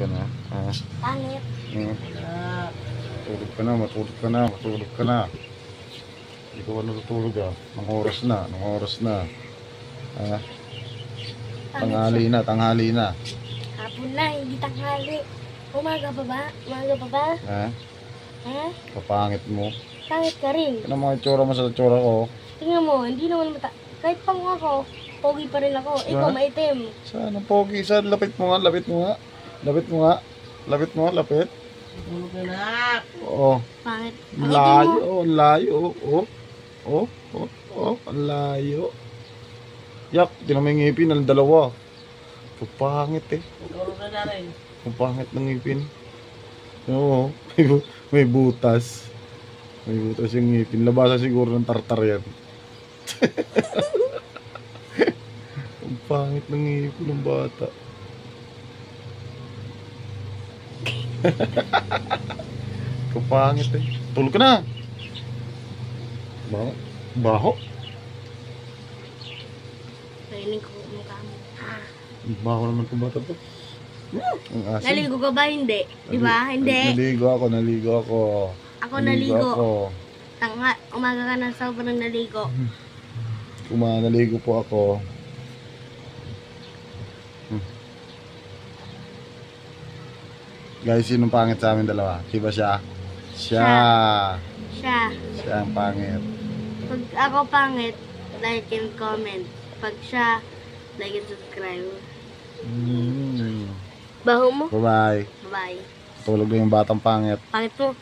ka na. Pangit. Matulog ka na, matulog ka na, matulog ka na. Hindi ko natutulog Nang oras na, nang oras na. Tanghali na, tanghali na. Hapon na, hindi tanghali. Umaga pa ba? Umaga pa ba? Kapangit mo. Pangit ka rin. Ano mga itsura mo sa itsura ko? Tingnan mo, hindi naman kahit pang ako, pogi pa rin ako. Ikaw maitim. Saan ang pogi? Saan? Lapit mo nga, lapit mo nga. Lapit mo nga. Lapit mo nga, lapit. Tulog ka na. Oo. Pangit. Layo, layo. Ang layo. Yak, tinamay ngipin, ang dalawa. Kapangit Tulog ka na rin. Ang pangit ng ngipin. Oo, may butas. May butas yung ngipin. Labasan siguro ng tartar yan. Ang pangit ng ngipin ng bata. Kapangit Tulog ka na. Baho. Baho. Narinig ko mukha mo. Baho naman itong bata to. Ang asin. Naligo ka ba? Hindi. Di ba? Hindi. Naligo ako. Ako naligo. Umaga ka na sobrang naligo. Naligo po ako. Guys, sinong pangit sa amin dalawa? Di ba siya? Siya ang pangit. Pag ako pangit, like and comment. Pag siya, like and subscribe. Baho mo? Bye-bye. Bye. Tulog na yung batang pangit. Pangit mo.